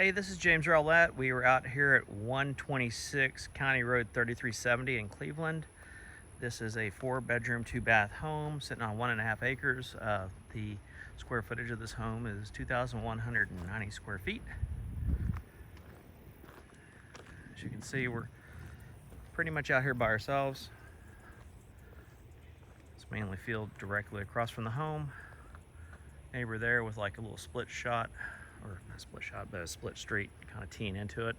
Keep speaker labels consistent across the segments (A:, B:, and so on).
A: Hey, this is James Rowlett. We were out here at 126 County Road 3370 in Cleveland. This is a 4-bedroom, 2-bath home sitting on 1.5 acres. The square footage of this home is 2,190 square feet. As you can see, we're pretty much out here by ourselves. It's mainly field directly across from the home. Neighbor there with like a little split shot, or not a split shot, but a split street kind of teeing into it.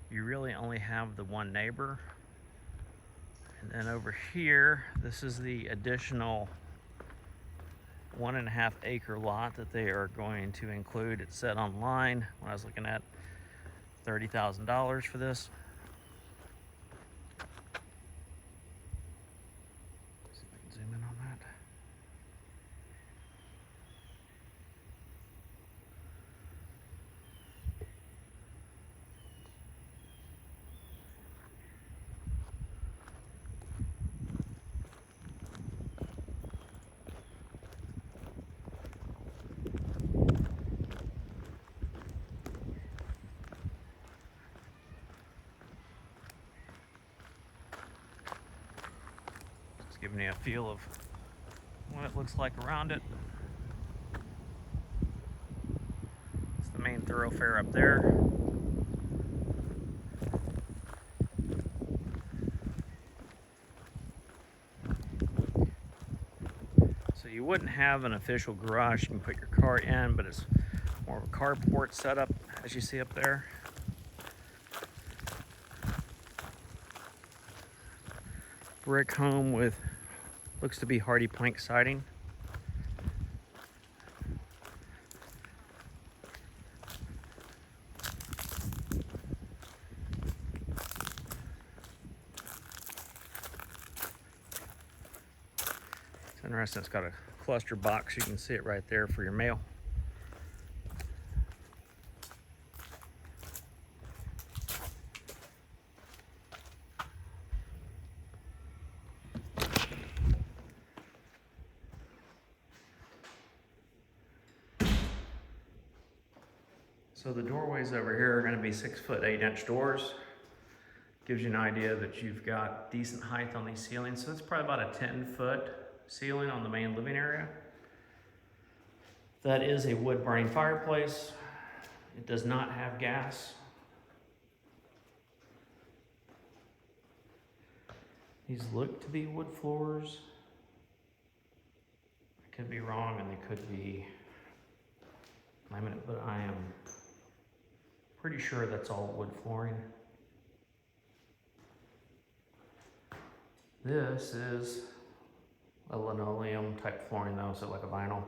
A: You really only have the one neighbor. And then over here, this is the additional 1.5 acre lot that they are going to include. It said online when I was looking at $30,000 for this. See if I can zoom in on that. Just giving you a feel of what it looks like around it. It's the main thoroughfare up there. So you wouldn't have an official garage you can put your car in, but it's more of a carport setup, as you see up there. Brick home with looks to be hardy plank siding. It's interesting, it's got a cluster box. You can see it right there for your mail. So the doorways over here are going to be 6-foot 8-inch doors. Gives you an idea that you've got decent height on these ceilings. So it's probably about a 10-foot ceiling on the main living area. That is a wood burning fireplace. It does not have gas. These look to be wood floors. I could be wrong and they could be laminate, but I am pretty sure that's all wood flooring. This is a linoleum type flooring though, so like a vinyl.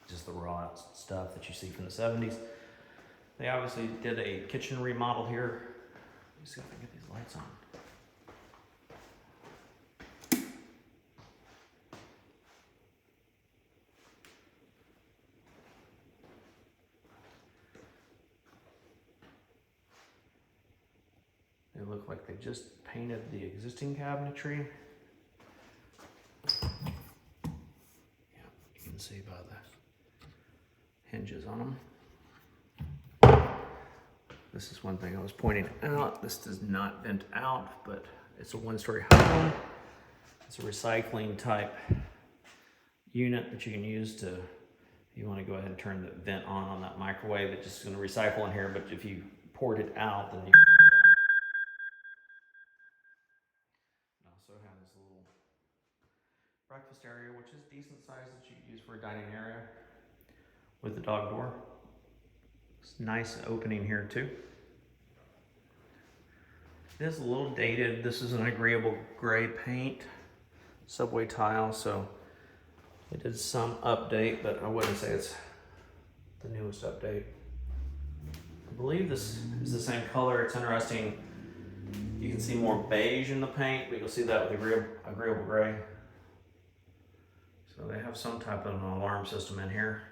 A: Just the raw stuff that you see from the 70s. They obviously did a kitchen remodel here. Let me see if I can get these lights on. They look like they just painted the existing cabinetry. Yeah, you can see by the hinges on them. This is one thing I was pointing out. This does not vent out, but it's a 1-story home. It's a recycling type unit that you can use to, if you want to go ahead and turn the vent on that microwave, it's just going to recycle in here, but if you poured it out, then you can pour it out. It also has a little breakfast area, which is decent size that you can use for a dining area with the dog door. It's a nice opening here too. It is a little dated. This is an agreeable gray paint, subway tile, so it did some update, but I wouldn't say it's the newest update. I believe this is the same color. It's interesting. You can see more beige in the paint, but you'll see that with agreeable gray. So they have some type of an alarm system in here.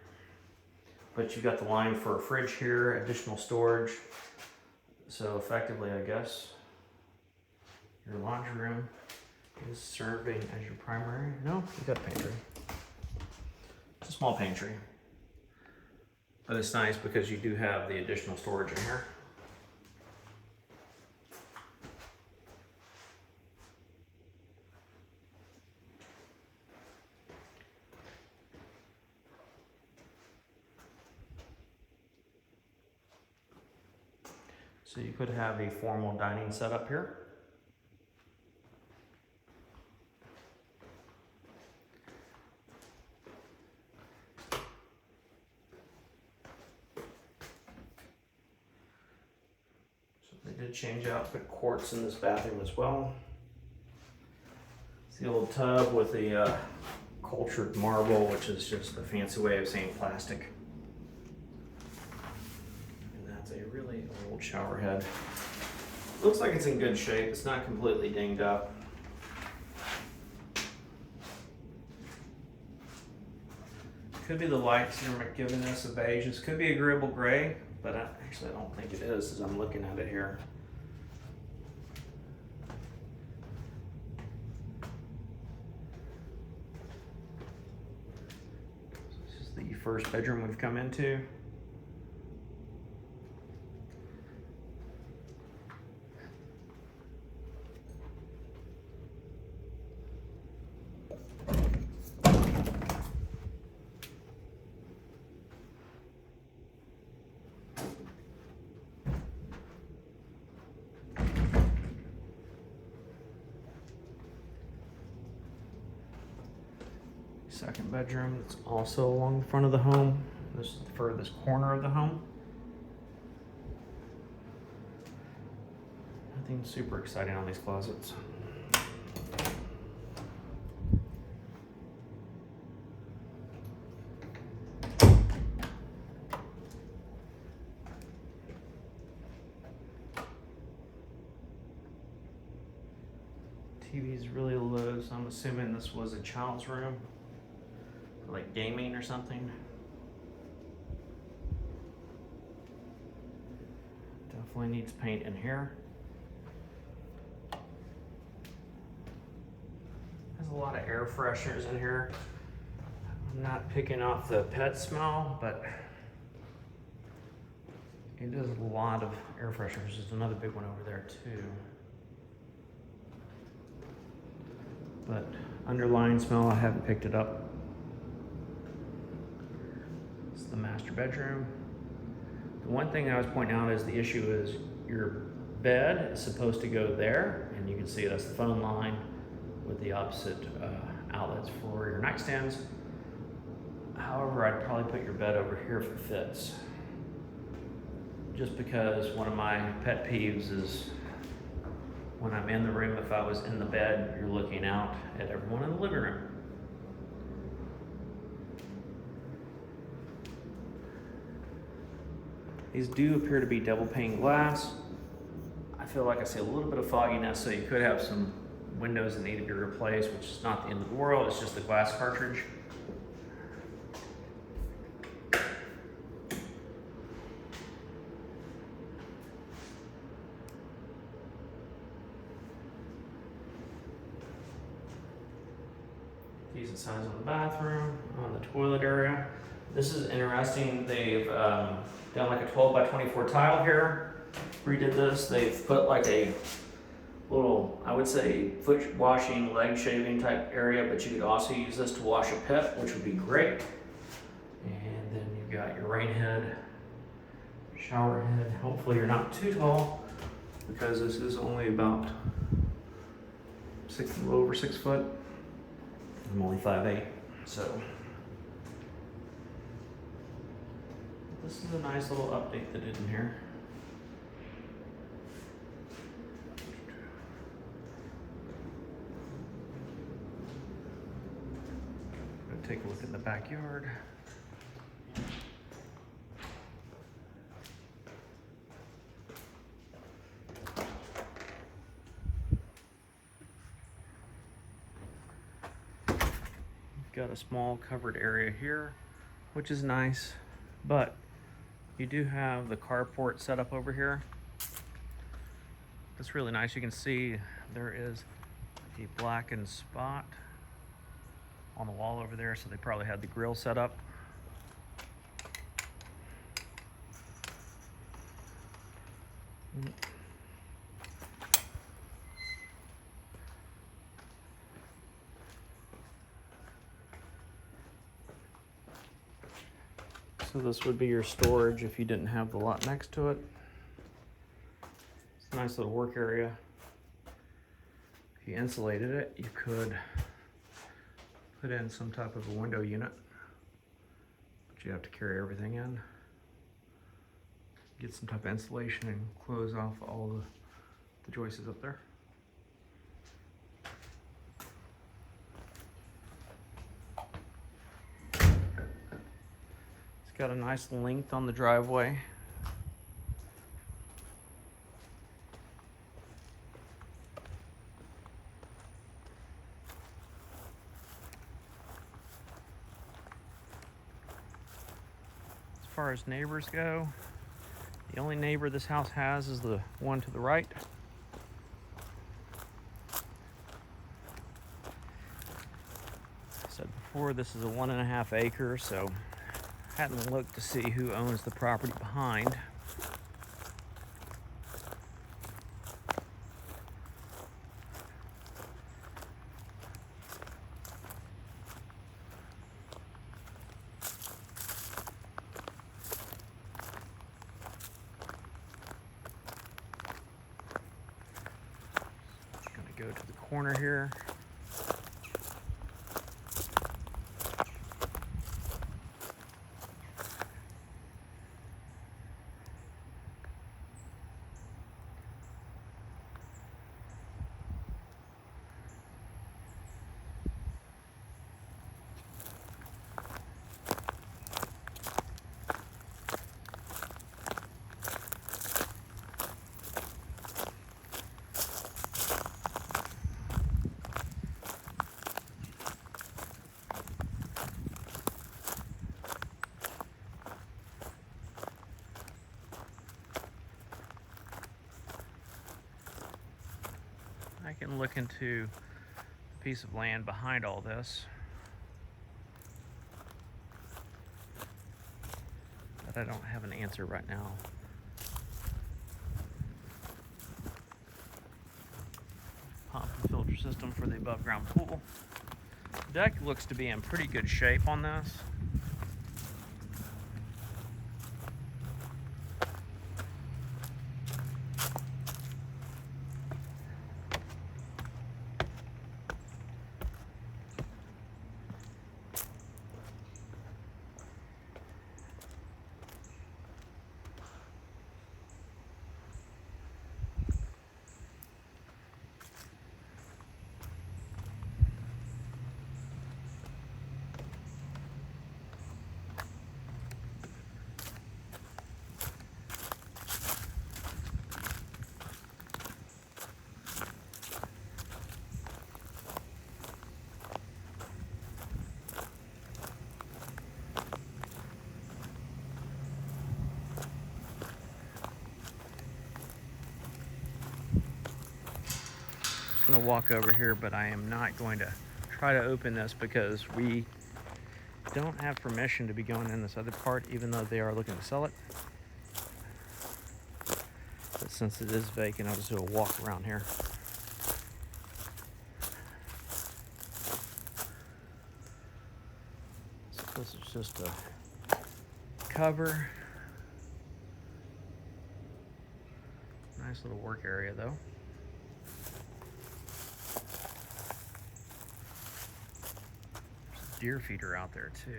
A: But you've got the line for a fridge here, additional storage. So effectively, I guess, your laundry room is serving as your primary. No, you got a pantry. It's a small pantry. But it's nice because you do have the additional storage in here. So you could have a formal dining setup here. So they did change out the quartz in this bathroom as well. It's the old tub with the cultured marble, which is just the fancy way of saying plastic. A really old shower head. Looks like it's in good shape. It's not completely dinged up. Could be the lights you're giving this a beige. This could be agreeable gray, but actually I don't think it is as I'm looking at it here. This is the first bedroom we've come into. Second bedroom, it's also along the front of the home. This is the furthest corner of the home. Nothing super exciting on these closets. TV's really low, so I'm assuming this was a child's room. Like gaming or something. Definitely needs paint in here. Has a lot of air fresheners in here. I'm not picking off the pet smell, but it does a lot of air fresheners. There's another big one over there too. But underlying smell, I haven't picked it up. The master bedroom. The one thing I was pointing out is the issue is your bed is supposed to go there, and you can see that's the phone line with the opposite outlets for your nightstands. However, I'd probably put your bed over here if it fits. Just because one of my pet peeves is when I'm in the room, if I was in the bed, you're looking out at everyone in the living room. These do appear to be double pane glass. I feel like I see a little bit of fogginess, so you could have some windows that need to be replaced, which is not the end of the world, it's just the glass cartridge. Decent size on the bathroom, on the toilet area. This is interesting. They've done like a 12 by 24 tile here. Redid this. They've put like a little, I would say, foot washing, leg shaving type area, but you could also use this to wash a pet, which would be great. And then you've got your rain head, shower head. Hopefully you're not too tall because this is only about a little over 6 foot. I'm only 5'8", so. This is a nice little update they did in here. Gonna take a look in the backyard. We've got a small covered area here, which is nice, but you do have the carport set up over here. That's really nice. You can see there is a blackened spot on the wall over there, so they probably had the grill set up. So this would be your storage if you didn't have the lot next to it. It's a nice little work area. If you insulated it, you could put in some type of a window unit, but you have to carry everything in. Get some type of insulation and close off all the joists up there. It's got a nice length on the driveway. As far as neighbors go, the only neighbor this house has is the one to the right. I said before, this is a 1.5 acre, so I hadn't looked to see who owns the property behind. Go to the corner here. I can look into the piece of land behind all this, but I don't have an answer right now. Pump and filter system for the above ground pool. The deck looks to be in pretty good shape on this. Going to walk over here, but I am not going to try to open this because we don't have permission to be going in this other part, even though they are looking to sell it. But since it is vacant, I'll just do a walk around here. So this is just a cover. Nice little work area though. Deer feeder out there too.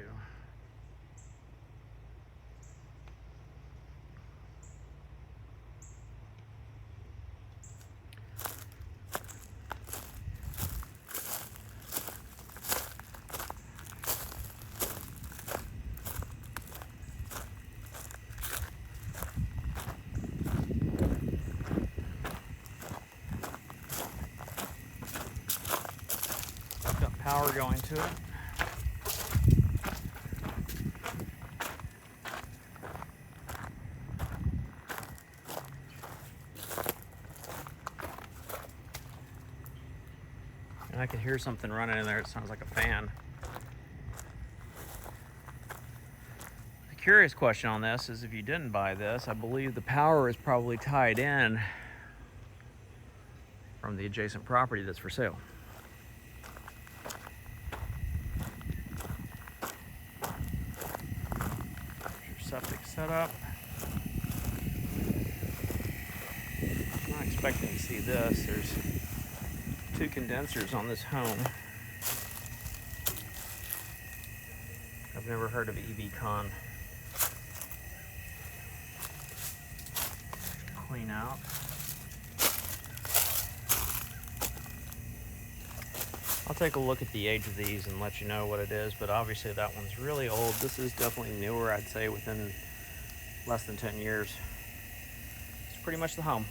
A: Got power going to it. I can hear something running in there. It sounds like a fan. I curious question on this is, if you didn't buy this, I believe the power is probably tied in from the adjacent property that's for sale. There's your septic setup. I'm not expecting to see this. There's 2 condensers on this home. I've never heard of EVCon. Clean out. I'll take a look at the age of these and let you know what it is, but obviously that one's really old. This is definitely newer, I'd say within less than 10 years. It's pretty much the home.